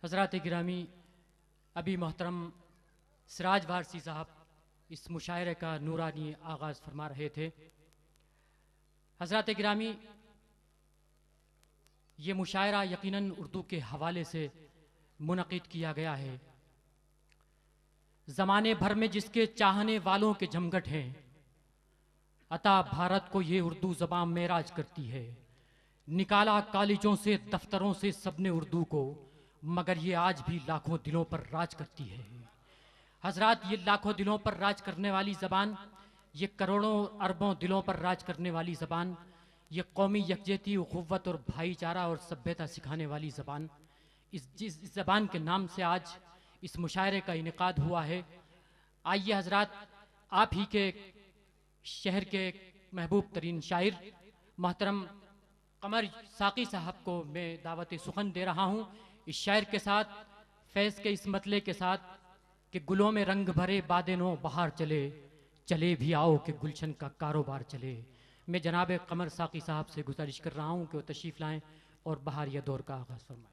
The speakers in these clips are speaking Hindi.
हज़रात गिरामी, अभी मोहतरम सिराज वारसी साहब इस मुशायरे का नूरानी आगाज़ फरमा रहे थे। हज़रात गिरामी, ये मुशायरा यकीनन उर्दू के हवाले से मुनक़िद किया गया है। ज़माने भर में जिसके चाहने वालों के जमघट हैं, अता भारत को ये उर्दू ज़बान मेराज करती है। निकाला कॉलेजों से दफ्तरों से सबने उर्दू को, मगर ये आज भी लाखों दिलों पर राज करती है। हजरात, ये लाखों दिलों पर राज करने वाली ज़बान, ये करोड़ों अरबों दिलों पर राज करने वाली ज़बान, ये कौमी यकजहती, उखुव्वत और भाईचारा और सभ्यता सिखाने वाली ज़बान, इस ज़बान के नाम से आज इस मुशायरे का इनेकाद हुआ है। आइए हजरात, आप ही के शहर के महबूब तरीन शायर मोहतरम कमर साकी साहब को मैं दावत सुखन दे रहा हूँ, इस शायर के साथ, फैज़ के इस मतले के साथ कि गुलों में रंग भरे बादनों बहार चले, चले भी आओ कि गुलशन का कारोबार चले। मैं जनाब कमर साकी साहब से गुजारिश कर रहा हूँ कि वो तशरीफ़ लाएँ और बहारिया दौर का आगाज़ फरमाएँ।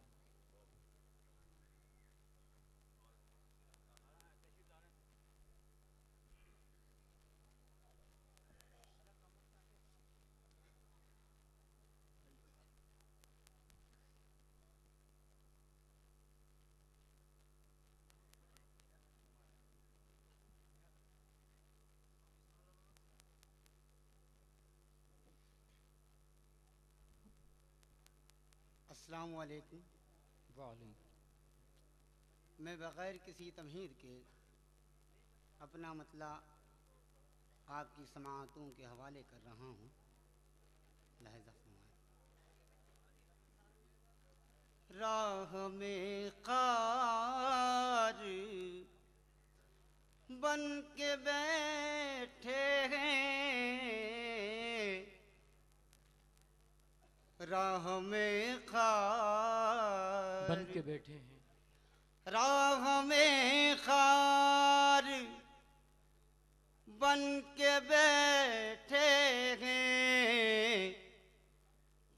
अस्सलामु अलैकुम। मैं बग़ैर किसी तमहीद के अपना मतला आपकी समाअतों के हवाले कर रहा हूँ। लहज़ा फरमाएं। राह में ख़ार बन के बैठे हैं, राह में ख़ार बन के बैठे हैं, राह में ख़ार बन के बैठे हैं,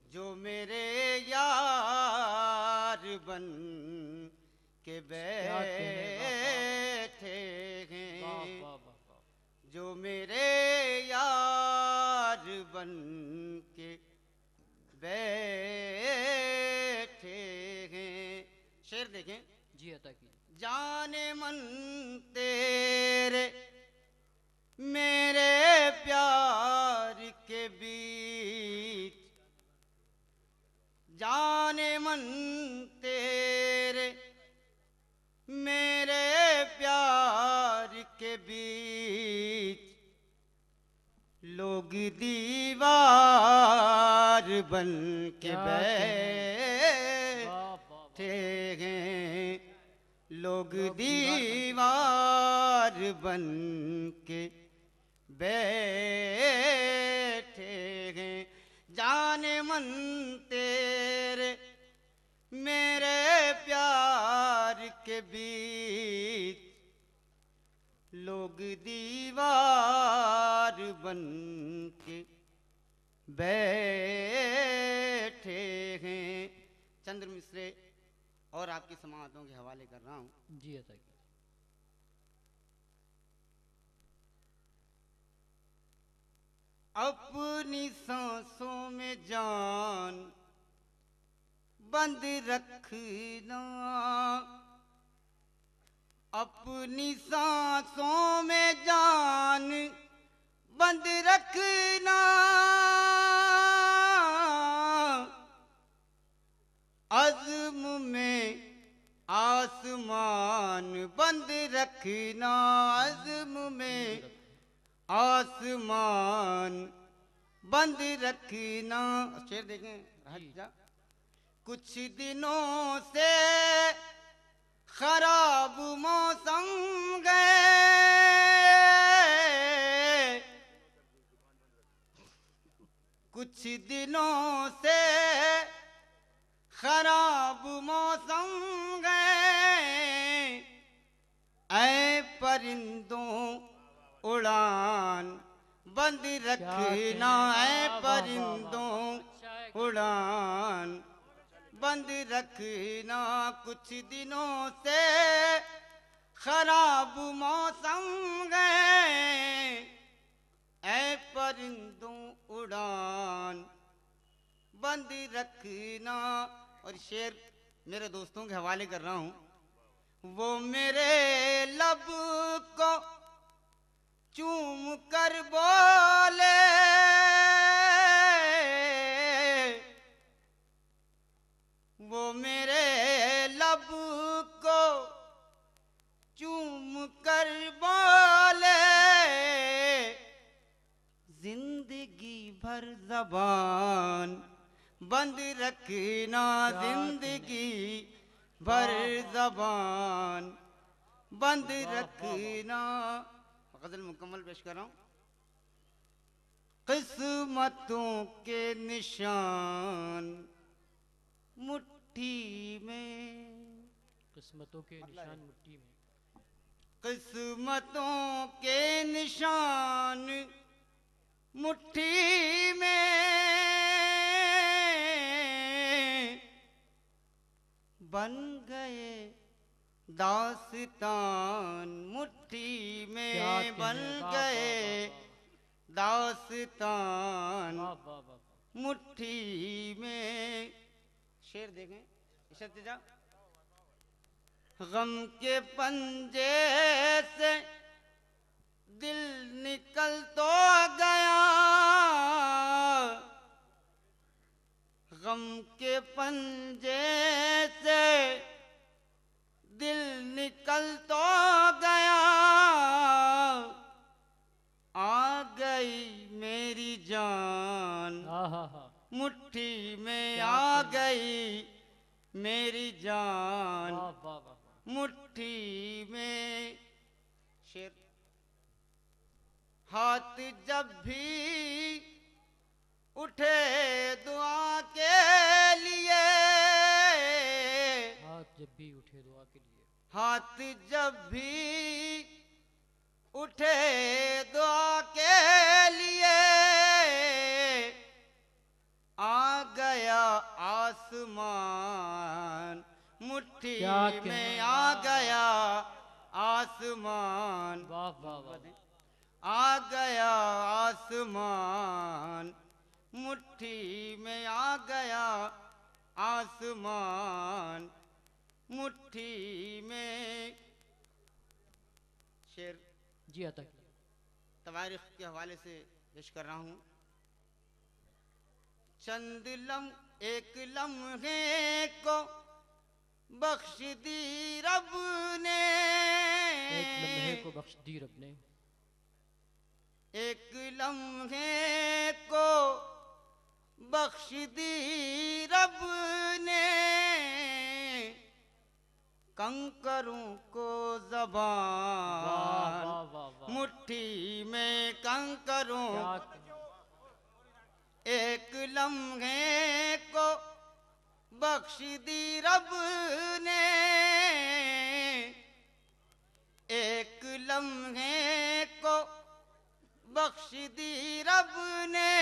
जो मेरे यार बन के बैठे हैं, जो मेरे यार बन के बैठे हैं। शेर देखें। जी अता कीजिए। जाने मन तेरे मेरे प्यार के बीच, जाने मन तेरे मेरे प्यार के बीच, लोग दीवार बन के बैठे हैं, लोग दीवार बन के बैठे हैं। जाने मन तेरे मेरे प्यार के बीच, लोग दीवार बन के बैठे हैं। चंद्र मिश्रे और आपकी समाअतों के हवाले कर रहा हूँ। जी अता कीजिए। अपनी सांसों में जान बंद रखना, अपनी सांसों में जान बंद रखना, अज़्म में आसमान बंद रखना, अज़्म में आसमान बंद रखना। शेर देखें। कुछ दिनों से खराब मौसम गए, कुछ दिनों से खराब मौसम गए, ऐ परिंदों उड़ान बंद रखना, ऐ परिंदों उड़ान बंद रखना कुछ दिनों से खराब मौसम गए, ऐ परिंदों उड़ान बंद रखना। और शेर मेरे दोस्तों के हवाले कर रहा हूँ। वो मेरे लब को चूम कर बोले, वो मेरे लब को चूम कर बोले, जिंदगी भर ज़बान बंद रखना, जिंदगी भर ज़बान बंद रखना। गज़ल मुकम्मल पेश कर रहा हूँ। किस्मतों के निशान मुट्ठी में, किस्मतों के निशान मुट्ठी में, किस्मतों के निशान मुट्ठी में, बन गए दास्तान मुट्ठी में, बन गए दास्तान मुट्ठी में। शेर देखें इशरत जा। गम के पंजे से दिल निकल तो गया, गम के पंजे से दिल निकल तो गया, आ गई मेरी जान मुट्ठी में, आ गई मेरी जान मुट्ठी में। शेर हाथ जब भी उठे दुआ के लिए, हाथ जब भी उठे दुआ के लिए, हाथ जब भी उठे दुआ के लिए, आ गया आसमान मुट्ठी में, आ गया आसमान, आ गया आसमान मुट्ठी में, आ गया आसमान मुट्ठी में। शेर जी आता तवारीख के हवाले से पेश कर रहा हूँ। चंद एक लम्हे को बख्श दी रब ने, एक लम्हे को बख्श दी रब ने, एक लम्हे को बख्श दी रब ने, कंकरों को ज़बान मुट्ठी में, कंकरों एक लम्हे को बख्श दी रब ने, एक लम्हे को बख्श दी रब ने,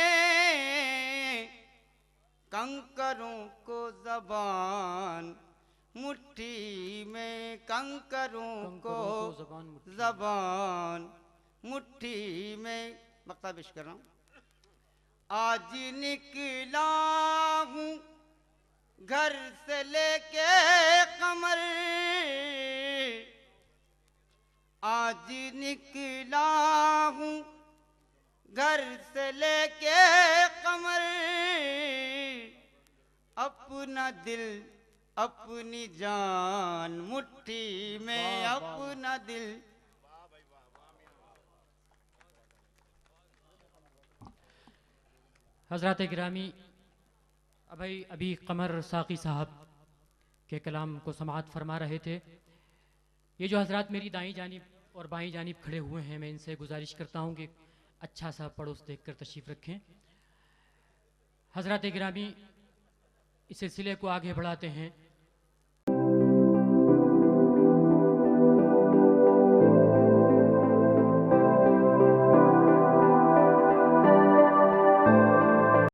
कंकरों को ज़बान मुट्ठी में, कंकरों को ज़बान मुट्ठी में। मक्ता पेश कर रहा हूँ। आज निकला हूँ घर से लेके कमर, आज निकला हूँ घर से लेके कमर, अपना दिल अपनी जान मुट्ठी में, अपना दिल। हज़रात गिरामी, अभी कमर साकी साहब के कलाम को समाअत फरमा रहे थे। ये जो हज़रात मेरी दाईं जानिब और बाईं जानिब खड़े हुए हैं, मैं इनसे गुजारिश करता हूँ कि अच्छा सा पड़ोस देखकर तशरीफ़ रखें। हज़रात गिरामी, इस सिलसिले को आगे बढ़ाते हैं।